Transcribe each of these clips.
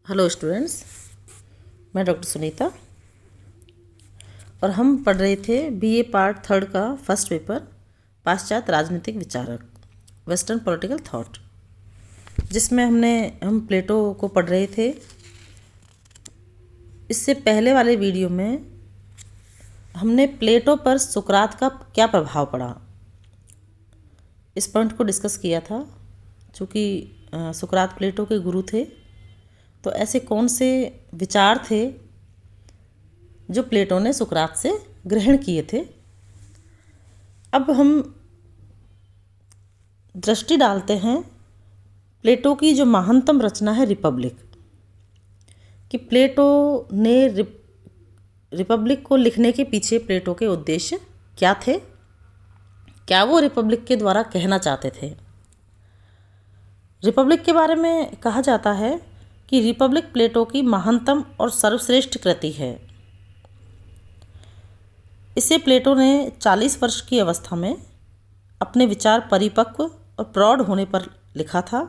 Hello students, मैं doctor Sunita और हम पढ़ रहे थे बीए पार्ट थर्ड का फर्स्ट पेपर पाश्चात्य राजनीतिक विचारक वेस्टर्न पॉलिटिकल थॉट, जिसमें हम प्लेटो को पढ़ रहे थे। इससे पहले वाले वीडियो में हमने प्लेटो पर सुकरात का क्या प्रभाव पड़ा इस पॉइंट को डिस्कस किया था। चूँकि सुकरात प्लेटो के गुरु थे, तो ऐसे कौन से विचार थे जो प्लेटो ने सुकरात से ग्रहण किए थे। अब हम दृष्टि डालते हैं प्लेटो की जो महानतम रचना है रिपब्लिक, कि प्लेटो ने रिपब्लिक को लिखने के पीछे प्लेटो के उद्देश्य क्या थे, क्या वो रिपब्लिक के द्वारा कहना चाहते थे। रिपब्लिक के बारे में कहा जाता है कि रिपब्लिक प्लेटो की महानतम और सर्वश्रेष्ठ कृति है। इसे प्लेटो ने 40 वर्ष की अवस्था में अपने विचार परिपक्व और प्रौढ़ होने पर लिखा था।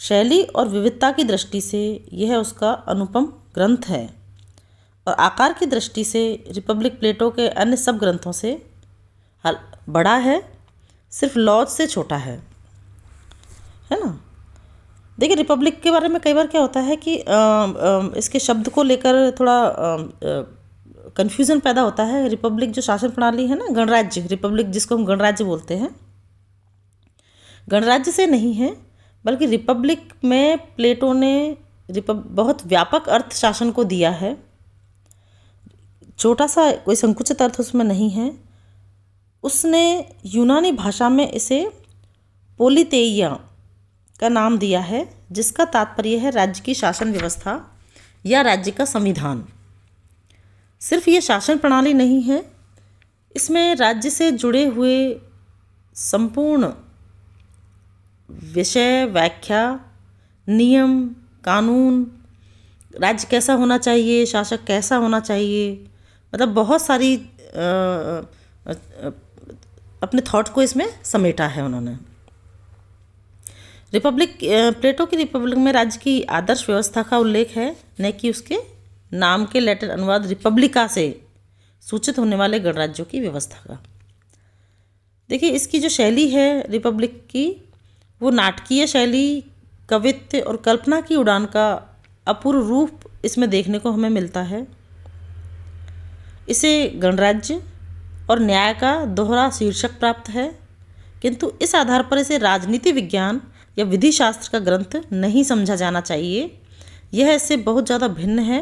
शैली और विविधता की दृष्टि से यह उसका अनुपम ग्रंथ है और आकार की दृष्टि से रिपब्लिक प्लेटो के अन्य सब ग्रंथों से बड़ा है, सिर्फ लॉज से छोटा है ना। देखिए, रिपब्लिक के बारे में कई बार क्या होता है कि इसके शब्द को लेकर थोड़ा कन्फ्यूज़न पैदा होता है। रिपब्लिक जो शासन प्रणाली है ना, गणराज्य, रिपब्लिक जिसको हम गणराज्य बोलते हैं, गणराज्य से नहीं है, बल्कि रिपब्लिक में प्लेटो ने बहुत व्यापक अर्थ शासन को दिया है। छोटा सा कोई संकुचित अर्थ उसमें नहीं है। उसने यूनानी भाषा में इसे पोलितेइया का नाम दिया है, जिसका तात्पर्य है राज्य की शासन व्यवस्था या राज्य का संविधान। सिर्फ ये शासन प्रणाली नहीं है, इसमें राज्य से जुड़े हुए संपूर्ण विषय, व्याख्या, नियम, कानून, राज्य कैसा होना चाहिए, शासक कैसा होना चाहिए, मतलब बहुत सारी अपने थॉट को इसमें समेटा है उन्होंने। प्लेटो की रिपब्लिक में राज्य की आदर्श व्यवस्था का उल्लेख है, न कि उसके नाम के लैटिन अनुवाद रिपब्लिका से सूचित होने वाले गणराज्यों की व्यवस्था का। देखिए, इसकी जो शैली है रिपब्लिक की, वो नाटकीय शैली, कवित्व और कल्पना की उड़ान का अपूर्व रूप इसमें देखने को हमें मिलता है। इसे गणराज्य और न्याय का दोहरा शीर्षक प्राप्त है, किंतु इस आधार पर इसे राजनीति विज्ञान या विधि शास्त्र का ग्रंथ नहीं समझा जाना चाहिए। यह इससे बहुत ज़्यादा भिन्न है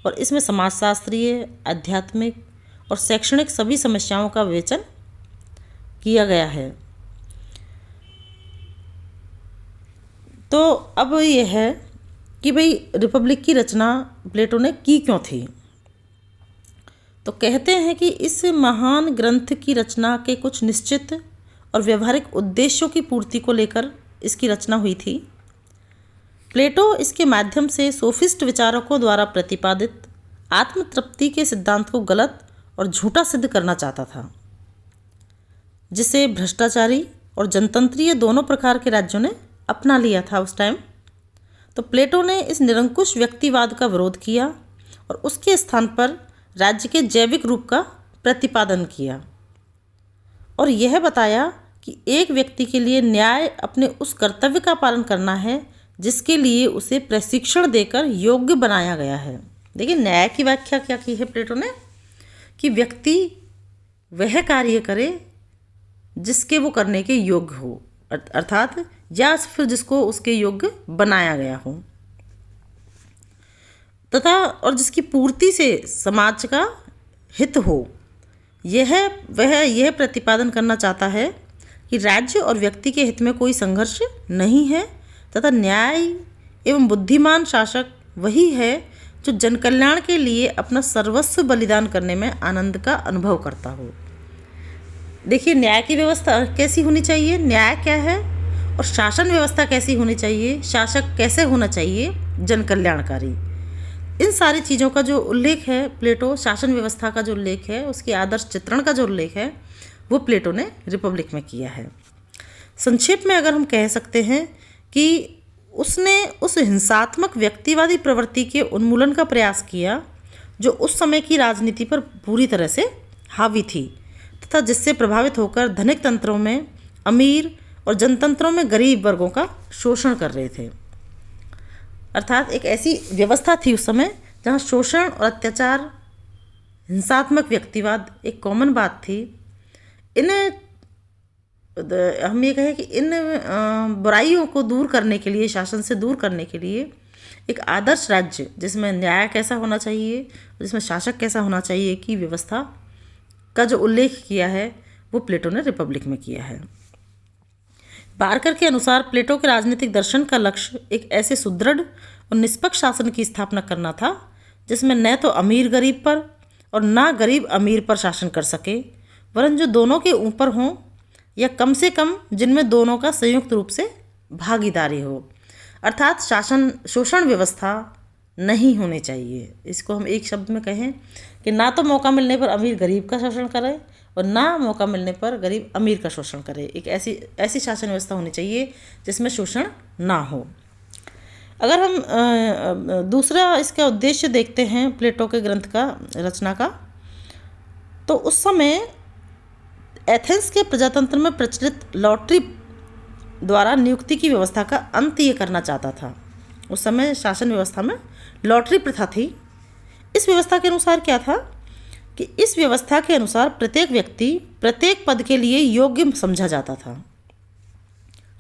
और इसमें समाजशास्त्रीय, आध्यात्मिक और शैक्षणिक सभी समस्याओं का विवेचन किया गया है। तो अब यह है कि भाई रिपब्लिक की रचना प्लेटो ने की क्यों थी। तो कहते हैं कि इस महान ग्रंथ की रचना के कुछ निश्चित और व्यवहारिक उद्देश्यों की पूर्ति को लेकर इसकी रचना हुई थी। प्लेटो इसके माध्यम से सोफिस्ट विचारकों द्वारा प्रतिपादित आत्मतृप्ति के सिद्धांत को गलत और झूठा सिद्ध करना चाहता था, जिसे भ्रष्टाचारी और जनतंत्रीय दोनों प्रकार के राज्यों ने अपना लिया था उस टाइम। तो प्लेटो ने इस निरंकुश व्यक्तिवाद का विरोध किया और उसके स्थान पर राज्य के जैविक रूप का प्रतिपादन किया और यह बताया कि एक व्यक्ति के लिए न्याय अपने उस कर्तव्य का पालन करना है जिसके लिए उसे प्रशिक्षण देकर योग्य बनाया गया है। देखिए, न्याय की व्याख्या क्या की है प्लेटो ने, कि व्यक्ति वह कार्य करे जिसके वो करने के योग्य हो, अर्थात या फिर जिसको उसके योग्य बनाया गया हो, तथा और जिसकी पूर्ति से समाज का हित हो। यह प्रतिपादन करना चाहता है कि राज्य और व्यक्ति के हित में कोई संघर्ष नहीं है तथा न्याय एवं बुद्धिमान शासक वही है जो जनकल्याण के लिए अपना सर्वस्व बलिदान करने में आनंद का अनुभव करता हो। देखिए, न्याय की व्यवस्था कैसी होनी चाहिए, न्याय क्या है, और शासन व्यवस्था कैसी होनी चाहिए, शासक कैसे होना चाहिए, जनकल्याणकारी। इन सारी चीज़ों का जो उल्लेख है प्लेटो, शासन व्यवस्था का जो उल्लेख है, उसकी आदर्श चित्रण का जो उल्लेख है, वो प्लेटो ने रिपब्लिक में किया है। संक्षेप में अगर हम कह सकते हैं कि उसने उस हिंसात्मक व्यक्तिवादी प्रवृत्ति के उन्मूलन का प्रयास किया जो उस समय की राजनीति पर पूरी तरह से हावी थी तथा जिससे प्रभावित होकर धनिक तंत्रों में अमीर और जनतंत्रों में गरीब वर्गों का शोषण कर रहे थे। अर्थात एक ऐसी व्यवस्था थी उस समय जहाँ शोषण और अत्याचार, हिंसात्मक व्यक्तिवाद एक कॉमन बात थी। हम ये कहें कि इन बुराइयों को दूर करने के लिए, शासन से दूर करने के लिए एक आदर्श राज्य जिसमें न्याय कैसा होना चाहिए, जिसमें शासक कैसा होना चाहिए की व्यवस्था का जो उल्लेख किया है वो प्लेटो ने रिपब्लिक में किया है। बारकर के अनुसार प्लेटो के राजनीतिक दर्शन का लक्ष्य एक ऐसे सुदृढ़ और निष्पक्ष शासन की स्थापना करना था जिसमें न तो अमीर गरीब पर और ना गरीब अमीर पर शासन कर सके, वरन जो दोनों के ऊपर हों या कम से कम जिनमें दोनों का संयुक्त रूप से भागीदारी हो। अर्थात शासन शोषण व्यवस्था नहीं होनी चाहिए। इसको हम एक शब्द में कहें कि ना तो मौका मिलने पर अमीर गरीब का शोषण करे और ना मौका मिलने पर गरीब अमीर का शोषण करे। एक ऐसी शासन व्यवस्था होनी चाहिए जिसमें शोषण ना हो। अगर हम दूसरा इसका उद्देश्य देखते हैं प्लेटो के ग्रंथ का रचना का, तो उस समय एथेंस के प्रजातंत्र में प्रचलित लॉटरी द्वारा नियुक्ति की व्यवस्था का अंत ये करना चाहता था। उस समय शासन व्यवस्था में लॉटरी प्रथा थी। इस व्यवस्था के अनुसार क्या था कि इस व्यवस्था के अनुसार प्रत्येक व्यक्ति प्रत्येक पद के लिए योग्य समझा जाता था।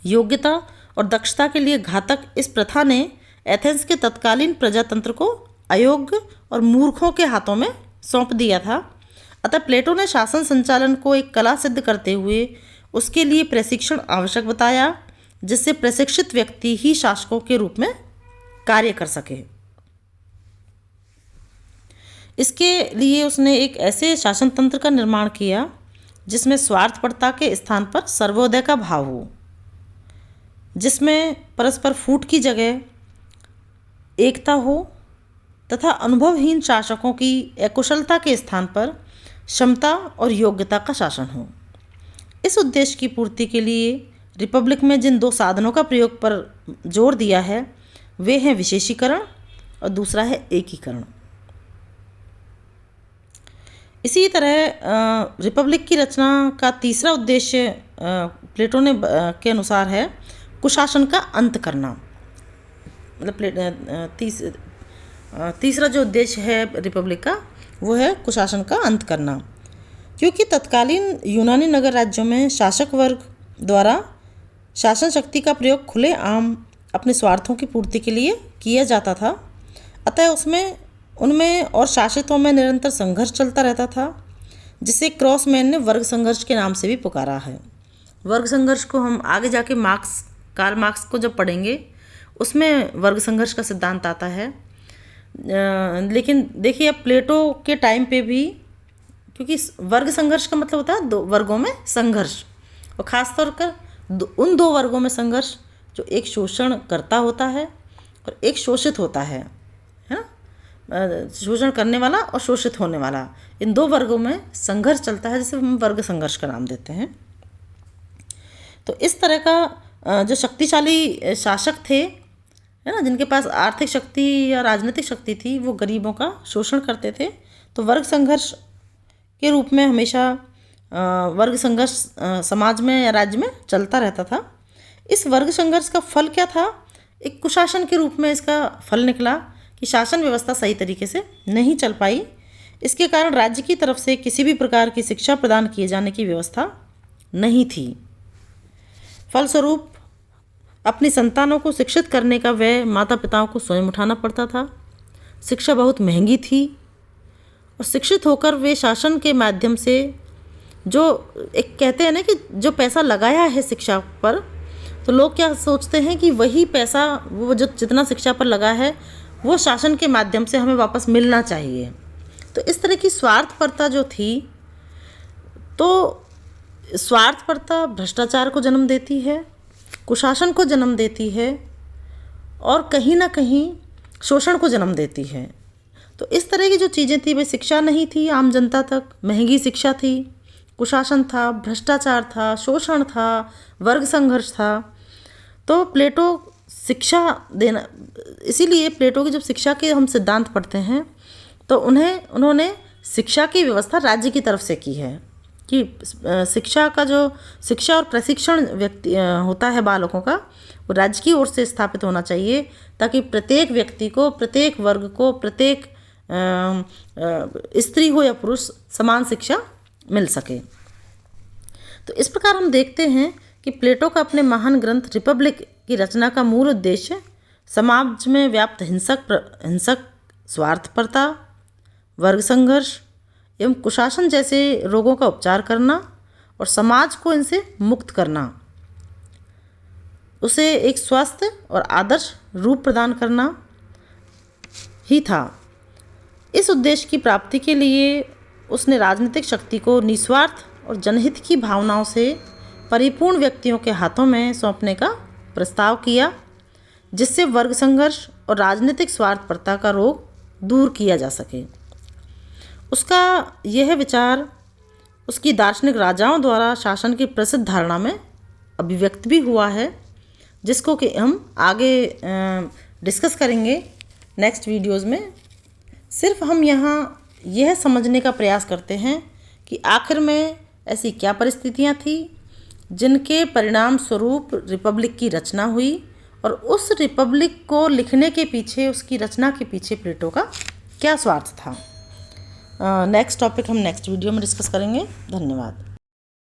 योग्यता और दक्षता के लिए घातक इस प्रथा ने एथेंस के तत्कालीन प्रजातंत्र को अयोग्य और मूर्खों के हाथों में सौंप दिया था। अतः प्लेटो ने शासन संचालन को एक कला सिद्ध करते हुए उसके लिए प्रशिक्षण आवश्यक बताया, जिससे प्रशिक्षित व्यक्ति ही शासकों के रूप में कार्य कर सके। इसके लिए उसने एक ऐसे शासन तंत्र का निर्माण किया जिसमें स्वार्थपरता के स्थान पर सर्वोदय का भाव हो, जिसमें परस्पर फूट की जगह एकता हो तथा अनुभवहीन शासकों की अकुशलता के स्थान पर क्षमता और योग्यता का शासन हो। इस उद्देश्य की पूर्ति के लिए रिपब्लिक में जिन दो साधनों का प्रयोग पर जोर दिया है वे हैं विशेषीकरण और दूसरा है एकीकरण। इसी तरह रिपब्लिक की रचना का तीसरा उद्देश्य प्लेटो ने के अनुसार है कुशासन का अंत करना। मतलब तीसरा जो उद्देश्य है रिपब्लिक का वो है कुशासन का अंत करना, क्योंकि तत्कालीन यूनानी नगर राज्यों में शासक वर्ग द्वारा शासन शक्ति का प्रयोग खुले आम अपने स्वार्थों की पूर्ति के लिए किया जाता था। अतः उनमें और शासितों में निरंतर संघर्ष चलता रहता था, जिसे क्रॉसमैन ने वर्ग संघर्ष के नाम से भी पुकारा है। वर्ग संघर्ष को हम आगे जाके कार्ल मार्क्स को जब पढ़ेंगे उसमें वर्ग संघर्ष का सिद्धांत आता है। लेकिन देखिए अब प्लेटो के टाइम पे भी, क्योंकि वर्ग संघर्ष का मतलब होता है दो वर्गों में संघर्ष, और ख़ासतौर पर उन दो वर्गों में संघर्ष जो एक शोषण करता होता है और एक शोषित होता है ना, शोषण करने वाला और शोषित होने वाला, इन दो वर्गों में संघर्ष चलता है, जिसे हम वर्ग संघर्ष का नाम देते हैं। तो इस तरह का जो शक्तिशाली शासक थे है ना, जिनके पास आर्थिक शक्ति या राजनीतिक शक्ति थी, वो गरीबों का शोषण करते थे। तो वर्ग संघर्ष के रूप में हमेशा वर्ग संघर्ष समाज में या राज्य में चलता रहता था। इस वर्ग संघर्ष का फल क्या था? एक कुशासन के रूप में इसका फल निकला कि शासन व्यवस्था सही तरीके से नहीं चल पाई। इसके कारण राज्य की तरफ से किसी भी प्रकार की शिक्षा प्रदान किए जाने की व्यवस्था नहीं थी। फलस्वरूप अपनी संतानों को शिक्षित करने का व्यय माता पिताओं को स्वयं उठाना पड़ता था। शिक्षा बहुत महंगी थी और शिक्षित होकर वे शासन के माध्यम से जो एक कहते हैं ना कि जो पैसा लगाया है शिक्षा पर, तो लोग क्या सोचते हैं कि वही पैसा वो जो जितना शिक्षा पर लगा है वो शासन के माध्यम से हमें वापस मिलना चाहिए। तो इस तरह की स्वार्थपरता जो थी, तो स्वार्थपरता भ्रष्टाचार को जन्म देती है, कुशासन को जन्म देती है और कहीं ना कहीं शोषण को जन्म देती है। तो इस तरह की जो चीज़ें थी, वे शिक्षा नहीं थी आम जनता तक, महंगी शिक्षा थी, कुशासन था, भ्रष्टाचार था, शोषण था, वर्ग संघर्ष था। तो प्लेटो शिक्षा देना, इसीलिए प्लेटो की जब शिक्षा के हम सिद्धांत पढ़ते हैं तो उन्होंने शिक्षा की व्यवस्था राज्य की तरफ से की है कि शिक्षा और प्रशिक्षण व्यक्ति होता है बालकों का, वो राज्य की ओर से स्थापित होना चाहिए ताकि प्रत्येक व्यक्ति को, प्रत्येक वर्ग को, प्रत्येक स्त्री हो या पुरुष समान शिक्षा मिल सके। तो इस प्रकार हम देखते हैं कि प्लेटो का अपने महान ग्रंथ रिपब्लिक की रचना का मूल उद्देश्य समाज में व्याप्त हिंसक स्वार्थपरता, वर्ग संघर्ष एवं कुशासन जैसे रोगों का उपचार करना और समाज को इनसे मुक्त करना, उसे एक स्वस्थ और आदर्श रूप प्रदान करना ही था। इस उद्देश्य की प्राप्ति के लिए उसने राजनीतिक शक्ति को निस्वार्थ और जनहित की भावनाओं से परिपूर्ण व्यक्तियों के हाथों में सौंपने का प्रस्ताव किया, जिससे वर्ग संघर्ष और राजनीतिक स्वार्थपरता का रोग दूर किया जा सके। उसका यह विचार उसकी दार्शनिक राजाओं द्वारा शासन की प्रसिद्ध धारणा में अभिव्यक्त भी हुआ है, जिसको कि हम आगे डिस्कस करेंगे नेक्स्ट वीडियोस में। सिर्फ हम यहाँ यह समझने का प्रयास करते हैं कि आखिर में ऐसी क्या परिस्थितियाँ थी जिनके परिणाम स्वरूप रिपब्लिक की रचना हुई, और उस रिपब्लिक को लिखने के पीछे, उसकी रचना के पीछे प्लेटो का क्या स्वार्थ था। नेक्स्ट टॉपिक हम नेक्स्ट वीडियो में डिस्कस करेंगे। धन्यवाद।